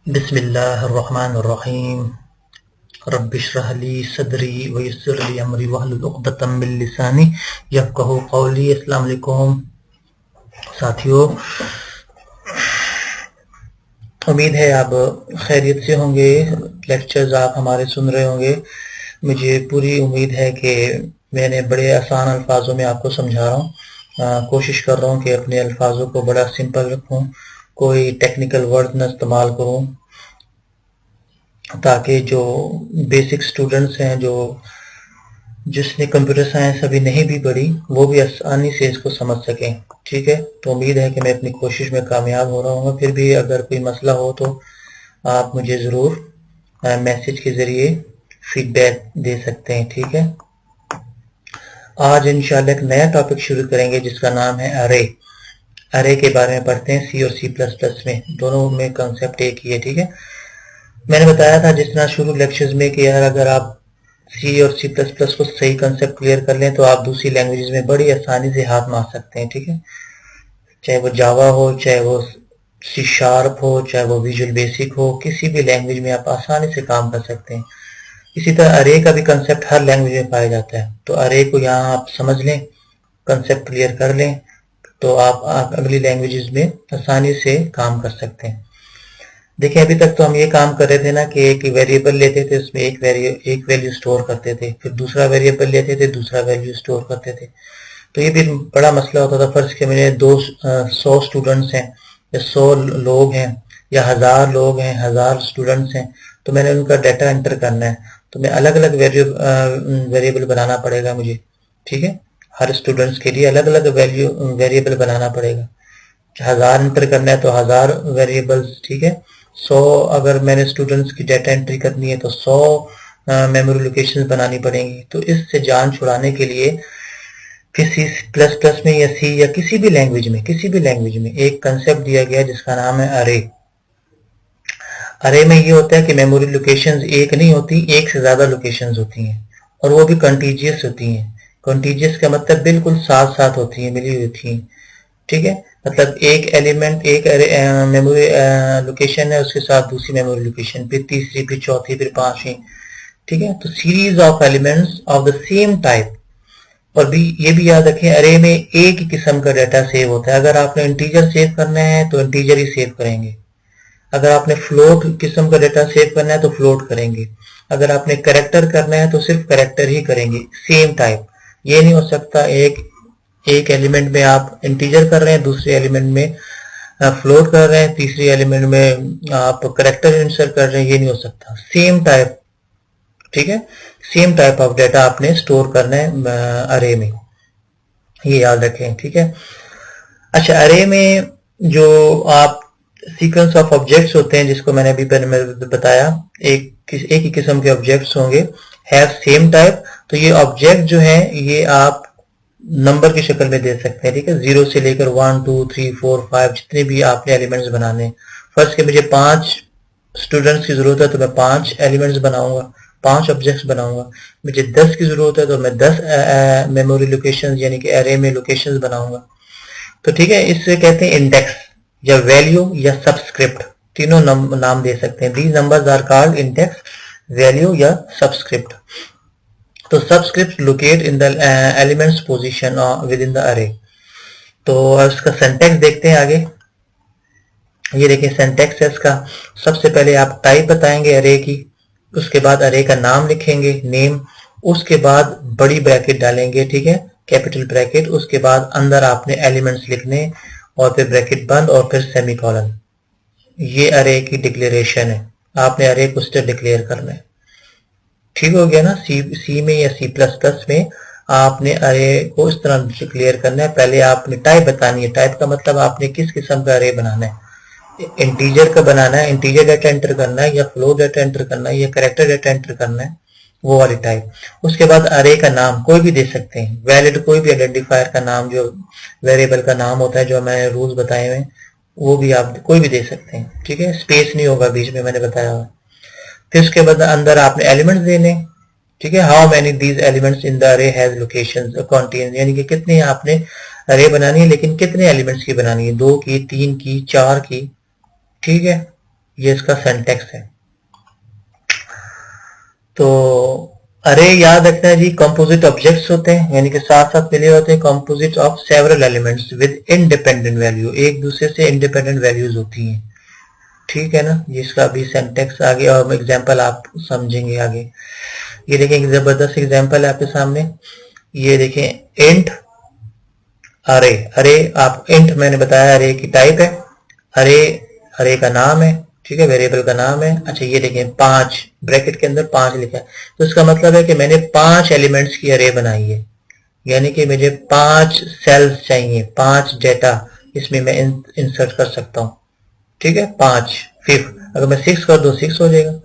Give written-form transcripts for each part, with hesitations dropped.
बिस्मिल्लाहिर्रहमानिर्रहीम। रब्बिश्रह ली सदरी वयस्सिर ली अमरी वहलुल उक़दतम मिन लिसानी यफ़क़हू क़ौली। अस्सलाम वालेकुम साथियों, उम्मीद है आप खैरियत से होंगे। लेक्चर्स आप हमारे सुन रहे होंगे। मुझे पूरी उम्मीद है कि मैंने बड़े आसान अल्फाजों में आपको समझा रहा हूँ। कोशिश कर रहा हूँ कि अपने अल्फाजों को बड़ा सिंपल रखूँ, कोई टेक्निकल वर्ड न इस्तेमाल करूँ, ताकि जो बेसिक स्टूडेंट्स हैं, जिसने कंप्यूटर साइंस अभी नहीं भी पढ़ी, वो भी आसानी से इसको समझ सकें। ठीक है, तो उम्मीद है कि मैं अपनी कोशिश में कामयाब हो रहा हूँ। फिर भी अगर कोई मसला हो तो आप मुझे ज़रूर मैसेज के ज़रिए फीडबैक दे सकते हैं। ठीक है, आज इंशाल्लाह एक नया टॉपिक शुरू करेंगे जिसका नाम है अरे। अरे के बारे में पढ़ते हैं। सी और C++ में दोनों में कंसेप्ट एक ही है। ठीक है, मैंने बताया था जिस तरह शुरू लेक्चर्स में कि यार अगर आप C और C++ को सही कंसेप्ट क्लियर कर लें तो आप दूसरी लैंग्वेजेस में बड़ी आसानी से हाथ मार सकते हैं। ठीक है, चाहे वो जावा हो, चाहे वो C# हो, चाहे वो विजुअल बेसिक हो, किसी भी लैंग्वेज में आप आसानी से काम कर सकते हैं। इसी तरह अरे का भी कंसेप्ट हर लैंग्वेज में पाया जाता है। तो अरे को यहाँ आप समझ लें, कंसेप्ट क्लियर कर लें, तो आप अगली लैंग्वेजेस में आसानी से काम कर सकते हैं। देखिए, अभी तक तो हम ये काम कर रहे थे ना कि एक वेरिएबल लेते थे, उसमें एक वैल्यू स्टोर करते थे, फिर दूसरा वेरिएबल लेते थे, दूसरा वैल्यू स्टोर करते थे। तो ये भी बड़ा मसला होता था। फर्ज के मेरे 100 स्टूडेंट्स हैं, या 100 लोग हैं, या 1000 लोग हैं, 1000 स्टूडेंट्स हैं, तो मैंने उनका डाटा एंटर करना है, तो मैं अलग अलग वेरिएबल बनाना पड़ेगा मुझे। ठीक है, हर स्टूडेंट्स के लिए अलग अलग वेरिएबल बनाना पड़ेगा। 1000 एंटर करना है तो 1000 वेरिएबल्स। ठीक है, 100 अगर मैंने स्टूडेंट्स की डाटा एंट्री करनी है तो 100 मेमोरी लोकेशन बनानी पड़ेंगी। तो इससे जान छुड़ाने के लिए किसी C++ में या C या किसी भी लैंग्वेज में एक कंसेप्ट दिया गया जिसका नाम है अरे। अरे में ये होता है कि मेमोरी लोकेशंस एक नहीं होती, एक से ज्यादा लोकेशंस होती हैं, और वो भी कंटीजियस होती हैं। कंटीजियस का मतलब बिल्कुल साथ साथ होती हैं, मिली हुई होती हैं। ठीक है, मतलब एक एलिमेंट, एक मेमोरी लोकेशन है, उसके साथ दूसरी मेमोरी लोकेशन, फिर तीसरी, फिर चौथी, फिर पांचवी। ठीक है, तो series of elements of the same type. और भी ये भी याद रखें, अरे में एक ही किस्म का डाटा सेव होता है। अगर आपने इंटीजर सेव करना है तो इंटीजर ही सेव करेंगे, अगर आपने फ्लोट किस्म का डाटा सेव करना है तो फ्लोट करेंगे, अगर आपने कैरेक्टर करना है तो सिर्फ कैरेक्टर ही करेंगे, सेम टाइप। ये नहीं हो सकता एक एलिमेंट में आप इंटीजर कर रहे हैं, दूसरे एलिमेंट में फ्लोट कर रहे हैं, तीसरी एलिमेंट में आप कैरेक्टर इंसर्ट कर रहे हैं। ये नहीं हो सकता, सेम टाइप। ठीक है, सेम टाइप ऑफ डाटा आपने स्टोर करना है अरे में, ये याद रखें। ठीक है, अच्छा, अरे में जो आप सीक्वेंस ऑफ ऑब्जेक्ट्स होते हैं, जिसको मैंने अभी बताया, एक ही किस्म के ऑब्जेक्ट्स होंगे, हैव सेम टाइप। तो ये ऑब्जेक्ट जो है ये आप नंबर की शक्ल में दे सकते हैं। ठीक है, 0 से लेकर 1 2 3 4 5 जितने भी आपने एलिमेंट्स बनाने। फर्स्ट के मुझे 5 स्टूडेंट्स की जरूरत है तो मैं 5 एलिमेंट्स बनाऊंगा, 5 ऑब्जेक्ट्स बनाऊंगा। मुझे 10 की जरूरत है तो मैं 10 मेमोरी लोकेशंस यानी कि एरे में लोकेशंस बनाऊंगा। तो ठीक है, इससे कहते हैं इंडेक्स या वैल्यू या सबस्क्रिप्ट, तीनों नाम दे सकते हैं। These numbers are called index, value या सबस्क्रिप्ट। तो subscript locate in the elements position with in the array. तो इसका सिंटैक्स देखते हैं आगे। ये देखिए सिंटैक्स है इसका। सबसे पहले आप टाइप बताएंगे अरे की, उसके बाद अरे का नाम लिखेंगे, नेम, उसके बाद बड़ी ब्रैकेट डालेंगे। ठीक है, कैपिटल ब्रैकेट, उसके बाद अंदर आपने एलिमेंट्स लिखने, और फिर ब्रैकेट बंद, और फिर सेमीकोलन। ये अरे की डिक्लेरेशन है, आपने अरे को डिक्लेयर करना है। ठीक हो गया ना। सी में या C++ में आपने अरे को इस तरह डिक्लेयर करना है। पहले आपने टाइप बतानी है, टाइप का मतलब आपने किस किस्म का अरे बनाना है, इंटीजर का बनाना है, इंटीजर डाटा एंटर करना है, या फ्लोट डाटा एंटर करना है, या कैरेक्टर डाटा एंटर करना है, वो वाली टाइप। उसके बाद अरे का नाम कोई भी दे सकते हैं, वैलिड कोई भी आइडेंटिफायर का नाम, जो वेरिएबल का नाम होता है, जो मैंने रूल्स बताए हुए, वो भी आप कोई भी दे सकते हैं। ठीक है, स्पेस नहीं होगा बीच में, मैंने बताया हुआ। फिर उसके बाद अंदर आपने एलिमेंट्स देने। ठीक है, how many these elements in the अरे हैज लोकेशंस कंटेन, यानी कि कितने आपने अरे बनानी है, लेकिन कितने एलिमेंट्स की बनानी है, 2 की, 3 की, 4 की। ठीक है, ये इसका सिंटैक्स है। तो अरे याद रखना है जी, कंपोजिट ऑब्जेक्ट्स होते हैं, यानी कि साथ साथ मिले होते हैं, composite of several elements with independent value, एक दूसरे से इंडिपेंडेंट वैल्यूज होती हैं, ठीक है ना। जिसका भी सिंटैक्स आगे और एग्जांपल आप समझेंगे आगे। ये देखें एक जबरदस्त एग्जांपल है आपके सामने, ये देखें इंट अरे। अरे आप इंट, मैंने बताया अरे की टाइप है, अरे अरे का नाम है, ठीक है, वेरिएबल का नाम है। अच्छा ये देखें 5 ब्रैकेट के अंदर 5 लिखा है, तो इसका मतलब है कि मैंने 5 एलिमेंट्स की अरे बनाई है, यानी कि मुझे 5 सेल्स चाहिए, 5 डेटा इसमें मैं इंसर्ट कर सकता हूं, ठीक है, 5। फिर अगर मैं 6 कर दूं 6 हो जाएगा।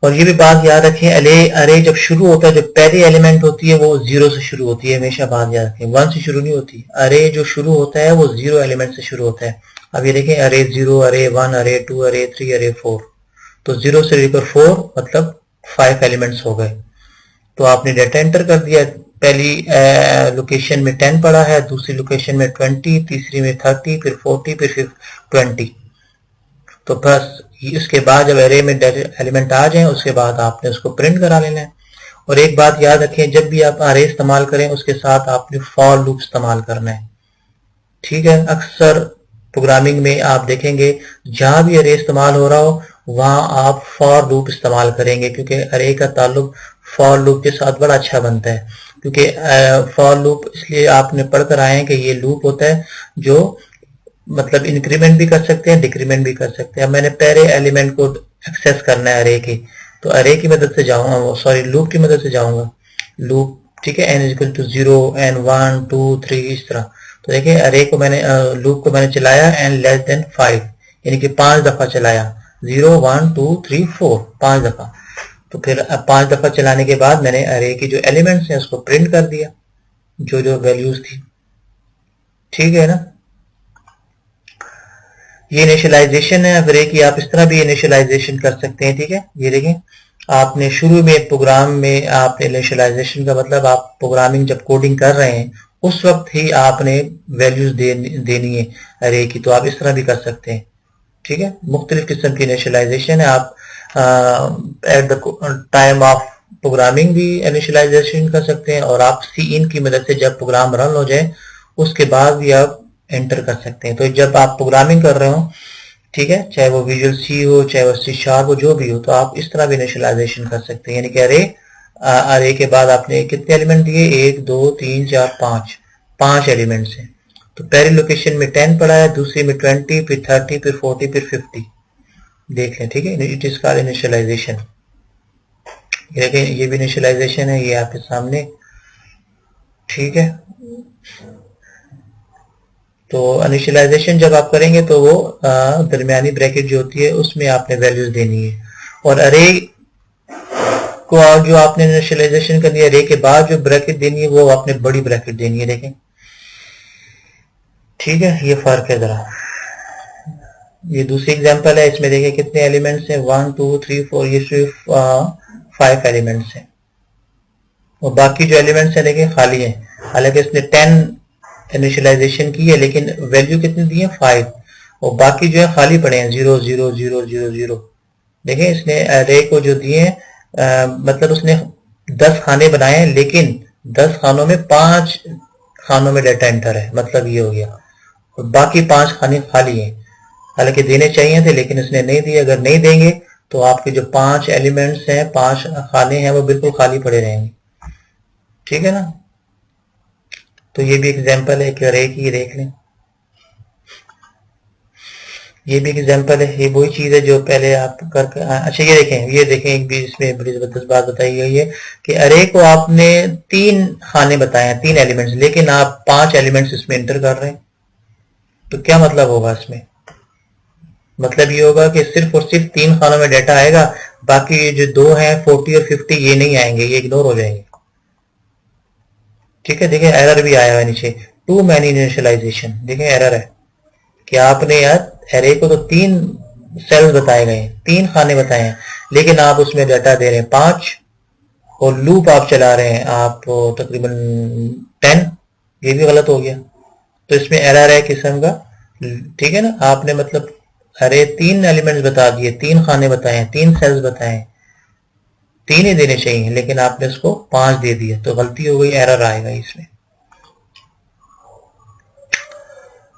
और ये भी बात याद रखें, अरे जब शुरू होता है, जो पहली एलिमेंट होती है वो 0 से शुरू होती है, हमेशा बात याद रखें, 1 से शुरू नहीं होती। अरे जो शुरू होता है वो 0 एलिमेंट से शुरू होता है। अब ये देखें अरे 0, अरे 1, अरे 2, अरे 3, अरे 4, तो 0 से लेकर 4 मतलब 5 एलिमेंट्स हो गए। तो आपने डाटा एंटर कर दिया, पहली लोकेशन में 10 पड़ा है, दूसरी लोकेशन में 20, तीसरी में 30, फिर 40, फिर 20। तो बस इसके बाद जब एरे में एलिमेंट आ जाए उसके बाद आपने उसको प्रिंट करा लेना है। और एक बात याद रखें, जब भी आप अरे इस्तेमाल करें उसके साथ आपने फॉर लूप इस्तेमाल करना है, ठीक है। अक्सर प्रोग्रामिंग में आप देखेंगे जहां भी अरे इस्तेमाल हो रहा हो वहां आप फॉर लूप इस्तेमाल करेंगे, क्योंकि अरे का ताल्लुक फॉर लूप के साथ बड़ा अच्छा बनता है। क्योंकि फॉर लूप इसलिए आपने पढ़कर आए हैं कि ये लूप होता है जो मतलब इंक्रीमेंट भी कर सकते हैं, डिक्रीमेंट भी कर सकते हैं। अब मैंने पहले एलिमेंट को एक्सेस करना है अरे के, तो अरे की मदद से जाऊंगा, सॉरी लूप की मदद से जाऊंगा, लूप, ठीक है, n इक्वल टू 0, n 1 2 3 इस तरह। तो देखिए अरे को मैंने लूप को मैंने चलाया n लेस देन 5, यानी कि 5 दफा चलाया, 0 1 2 3 4, 5 दफा। तो फिर 5 दफा चलाने के बाद मैंने अरे की जो एलिमेंट्स हैं उसको प्रिंट कर दिया, जो जो वैल्यूज थी, ठीक है ना। ये इनिशियलाइजेशन है अरे की, आप इस तरह भी इनिशियलाइजेशन कर सकते हैं, ठीक है। ये देखें आपने शुरू में प्रोग्राम में आपने इनिशियलाइजेशन का मतलब आप प्रोग्रामिंग जब कोडिंग कर रहे हैं उस वक्त ही आपने वैल्यूज देनी है अरे की, तो आप इस तरह भी कर सकते हैं, ठीक है। मुख्तलिफ किस्म की इनिशियलाइजेशन है, आप at the time of programming भी इनिशियलाइजेशन कर सकते हैं, और आप सी इन की मदद से जब प्रोग्राम रन हो जाए उसके बाद भी आप एंटर कर सकते हैं। तो जब आप प्रोग्रामिंग कर रहे हो, ठीक है, चाहे वो विजुअल सी हो चाहे वो सी शार्प हो, जो भी हो, तो आप इस तरह भी इनिशियलाइजेशन कर सकते हैं। यानी कि अरे के बाद आपने कितने एलिमेंट दिए, 1 2 3 4 5 एलिमेंट्स हैं। तो पहली लोकेशन में 10 पड़ा है, दूसरी में 20, फिर 30, फिर 40, फिर 50, देख लें, ठीक है। It is called initialisation. ये भी इनिशियलाइजेशन है, ये आपके सामने, ठीक है। तो इनिशियलाइजेशन जब आप करेंगे तो वो दरमियानी ब्रैकेट जो होती है उसमें आपने वैल्यूज देनी है, और अरे को जो आपने इनिशियलाइजेशन करनी है अरे के बाद जो ब्रैकेट देनी है वो आपने बड़ी ब्रैकेट देनी है, देखें, ठीक है। ये फर्क है जरा। ये दूसरी एग्जांपल है, इसमें देखिए कितने एलिमेंट्स हैं, 1 2 3 4, ये सिर्फ 5 एलिमेंट्स हैं, और बाकी जो एलिमेंट्स हैं देखिए खाली हैं। हालांकि इसने 10 इनिशियलाइजेशन की है लेकिन वैल्यू कितनी दी है, 5, और बाकी जो है खाली पड़े हैं, 0 0 0 0 0। देखें इसने अरे को जो दिए हैं मतलब उसने 10 खाने बनाए हैं, लेकिन 10 खानों में 5 खानों में डाटा एंटर है, मतलब ये हो गया, और बाकी 5 खाने खाली हैं। हालांकि देने चाहिए थे लेकिन इसने नहीं दिए। अगर नहीं देंगे तो आपके जो 5 एलिमेंट्स हैं, 5 खाने हैं, वो बिल्कुल खाली पड़े रहेंगे, ठीक है ना। तो ये भी एग्जांपल है कि अरे की, देख लें, ये भी एग्जांपल है, ये वही चीज है जो पहले आप करके। अच्छा ये देखें एक भी इसमें बड़ी जबरदस्त बात बताई गई है कि अरे को आपने 3 खाने बताए हैं, 3 एलिमेंट्स, लेकिन आप 5 एलिमेंट्स इसमें एंटर कर रहे हैं। तो क्या मतलब होगा इसमें, मतलब ये होगा कि सिर्फ और सिर्फ 3 खानों में डाटा आएगा, बाकी जो 2 हैं 40 और 50 ये नहीं आएंगे, ये इग्नोर हो जाएंगे, ठीक है। देखिए एरर भी आया है नीचे, टू मैनी इनिशियलाइजेशन, देखिए एरर है कि आपने यार एरे को तो 3 सेल्स बताए गए, 3 खाने बताए हैं, लेकिन आप उसमें डाटा दे रहे हैं 5, और लूप आप चला रहे हैं आप तकरीबन 10, ये भी गलत हो गया। तो इसमें एरर है किस्म का, ठीक है ना। आपने मतलब अरे 3 एलिमेंट्स बता दिए, 3 खाने बताए हैं, 3 सेल्स बताए, 3 ही देने चाहिए, लेकिन आपने उसको 5 दे दिए, तो गलती हो गई, एरर आएगा इसमें।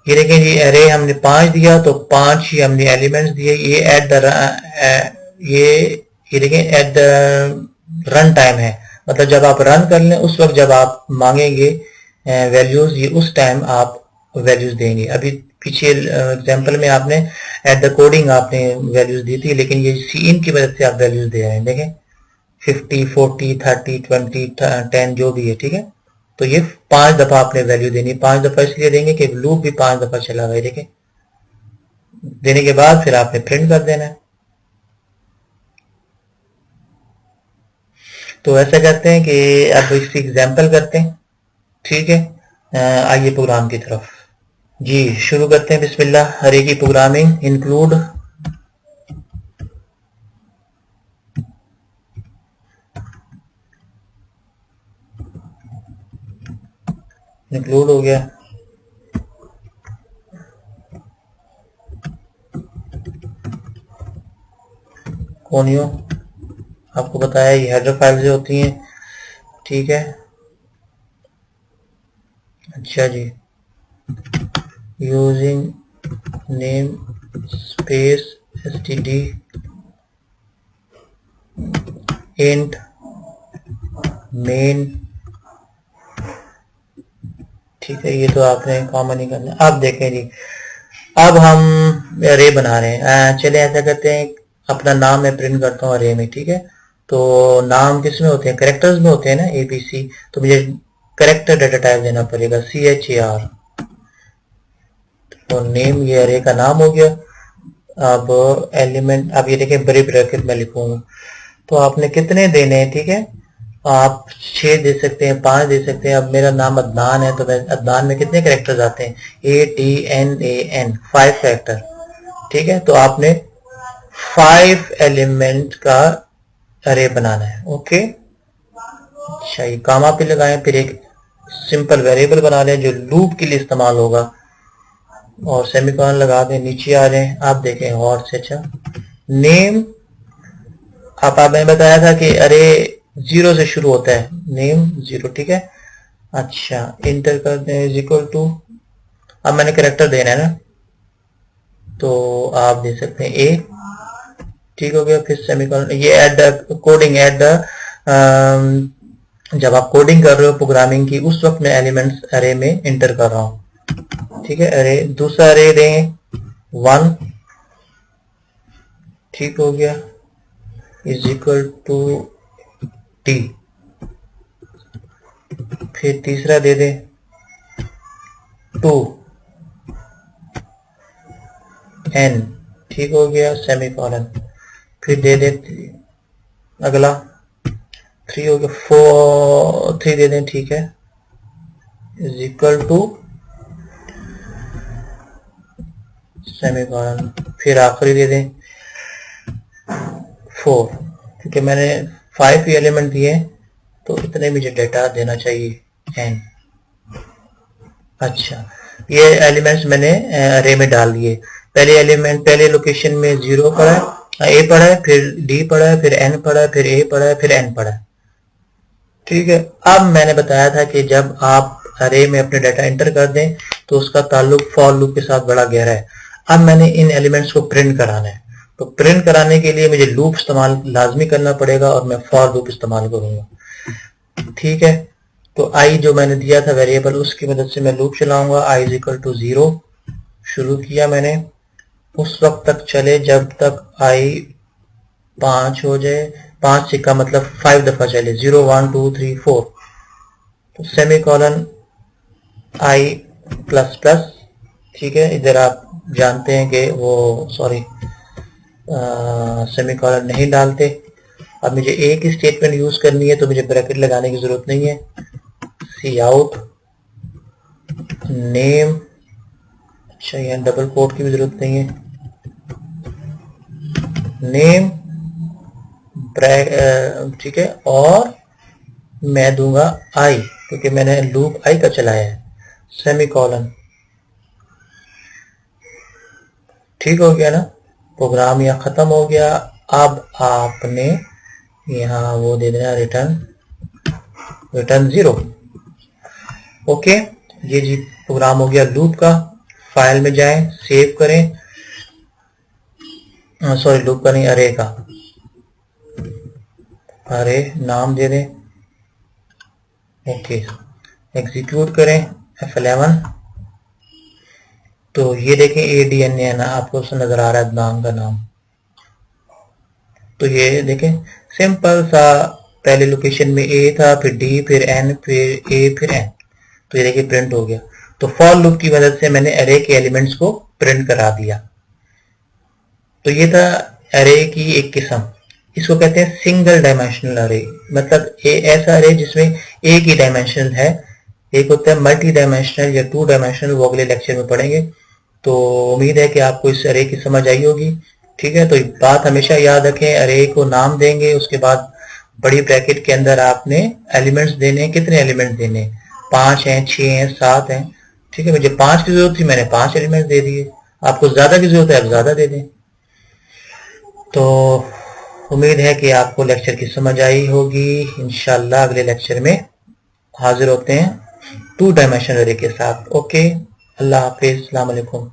ये देखें जी, अरे हमने 5 दिया तो 5 ही हमने एलिमेंट्स दिए। ये एट द ये देखें एट द रन टाइम है, मतलब जब आप रन कर लें उस वक्त जब आप मांगेंगे वैल्यूज, ये उस टाइम आप वैल्यूज देंगे। अभी पीछे एग्जांपल में आपने एट द कोडिंग आपने वैल्यूज दी थी, लेकिन ये सी इन की वजह से आप वैल्यूज दे रहे हैं। देखें 50, 40, 30, 20, 10 जो भी है, ठीक है। तो ये 5 दफा आपने वैल्यू देनी, 5 दफा इसलिए देंगे कि लूप भी 5 दफा चला गया। देखें, देने के बाद फिर आपने प्रिंट कर देना है। तो ऐसा करते हैं कि अब इसकी एग्जांपल करते हैं, ठीक है। आइए प्रोग्राम की तरफ जी शुरू करते हैं। बिस्मिल्लाह, अरे की प्रोग्रामिंग इंक्लूड हो गया। कौन हो आपको बताया, ये हेडर फाइल से होती हैं, ठीक है। अच्छा जी, using name space std int main, ठीक है। ये तो आपने कॉमन ही करना। अब देखें जी, अब हम अरे बना रहे हैं। चले ऐसा करते हैं, अपना नाम मैं प्रिंट करता हूँ अरे में, ठीक है। तो नाम किस में होते हैं, करेक्टर्स में होते हैं ना, ABC। तो मुझे करेक्टर डाटा टाइप देना पड़ेगा, CHAR। तो नेम ये अरे का नाम हो गया। अब एलिमेंट, अब ये देखें बड़े ब्रैकेट में लिखूंगा। तो आपने कितने देने हैं, ठीक है। आप 6 दे सकते हैं, 5 दे सकते हैं। अब मेरा नाम अदनान है, तो मैं अदनान में कितने करेक्टर्स आते हैं, ADNAN, 5 करेक्टर, ठीक है। तो आपने 5 एलिमेंट का अरे बनाना है, ओके। अच्छा, ये कामा पे लगाएं, फिर एक सिंपल वेरिएबल बना लें जो लूप के लिए इस्तेमाल होगा, और सेमीकोलन लगा दें। नीचे आ जाएं, आप देखें और से अच्छा नेम, आपने बताया था कि अरे 0 से शुरू होता है, नेम 0, ठीक है। अच्छा, इंटर कर दें इज इक्वल टू, अब मैंने करेक्टर देना है ना, तो आप दे सकते हैं ए, ठीक हो गया। फिर सेमीकोलन, ये at the coding, at the जब आप कोडिंग कर रहे हो प्रोग्रामिंग की, उस वक्त मैं एलिमेंट्स अरे में इंटर कर रहा हूं, ठीक है। अरे दूसरा अरे दें 1, ठीक हो गया, इज इक्वल टू टी। फिर तीसरा दे दें 2 n, ठीक हो गया, सेमीकोलन। फिर दे दें अगला 3 हो गया, 3 दे दें, ठीक है, इज इक्वल टू सेमीकोलन। फिर आखिरी दे दें 4, क्योंकि मैंने 5 ही एलिमेंट दिए, तो इतने मुझे डेटा देना चाहिए n। अच्छा, ये एलिमेंट्स मैंने अरे में डाल दिए। पहले एलिमेंट, पहले लोकेशन में 0 पड़ा है, a पड़ा है, फिर d पड़ा है, फिर n पड़ा है, फिर a पड़ा है, फिर n पड़ा है, ठीक है। अब मैंने बताया था कि जब आप अरे में अपने डाटा एंटर कर दें तो उसका ताल्लुक फॉर लूप के साथ बड़ा गहरा है। अब मैंने इन एलिमेंट्स को प्रिंट कराना है, तो प्रिंट कराने के लिए मुझे लूप इस्तेमाल लाजमी करना पड़ेगा, और मैं फॉर लूप इस्तेमाल करूंगा, ठीक है। तो आई जो मैंने दिया था वेरिएबल, उसकी मदद से मैं लूप चलाऊंगा। आई इज इक्वल टू 0 शुरू किया मैंने, उस वक्त तक चले जब तक आई 5 हो जाए। 5 से का मतलब 5 दफा चले, 0 1 2 3 4। तो सेमीकोलन आई प्लस प्लस, ठीक है। इधर आप जानते हैं कि वो सॉरी सेमीकोलन नहीं डालते। अब मुझे एक ही स्टेटमेंट यूज करनी है, तो मुझे ब्रैकेट लगाने की जरूरत नहीं है। सी आउट नेम, अच्छा यहाँ डबल कोट की भी जरूरत नहीं है, नेम ठीक है। और मैं दूंगा आई, क्योंकि मैंने लूप आई का चलाया है, सेमीकोलन, ठीक हो गया ना, प्रोग्राम यहाँ खत्म हो गया। अब आपने यहाँ वो दे देना रिटर्न 0। ओके, ये जी प्रोग्राम हो गया लूप का। फाइल में जाएं, सेव करें, सॉरी लूप का नहीं, अरे का, अरे नाम दे दें। ओके, एग्जीक्यूट करें F11। तो ये देखें ADN है ना, आपको नजर आ रहा है नाम का नाम। तो ये देखें सिंपल सा, पहले लोकेशन में A था, फिर D, फिर N, फिर A, फिर N। तो ये देखिए प्रिंट हो गया। तो फॉर लूप की मदद से मैंने अरे के एलिमेंट्स को प्रिंट करा दिया। तो ये था अरे की एक किस्म, इसको कहते हैं सिंगल डायमेंशनल अरे, मतलब ऐसा अरे जिसमें एक ही डायमेंशन है। एक होता है मल्टी डायमेंशनल या 2 डायमेंशनल, वो अगले लेक्चर में पढ़ेंगे। तो उम्मीद है कि आपको इस अरे की समझ आई होगी। ठीक है, तो बात हमेशा याद रखें, अरे को नाम देंगे, उसके बाद बड़ी ब्रैकेट के अंदर आपने एलिमेंट्स देने। कितने एलिमेंट्स देने? 5 हैं, 6 हैं, 7 हैं। ठीक है, मुझे 5 की जरूरत थी, मैंने 5 एलिमेंट्स दे दिए। आपको ज्यादा की जरूरत है, आप ज्यादा दे दें। तो उम्मीद है कि आपको लेक्चर की समझ आई होगी। इंशाल्लाह अगले लेक्चर में हाजिर होते हैं 2 डायमेंशनल अरे के साथ। ओके, अल्लाह हाफिज, अस्सलाम वालेकुम।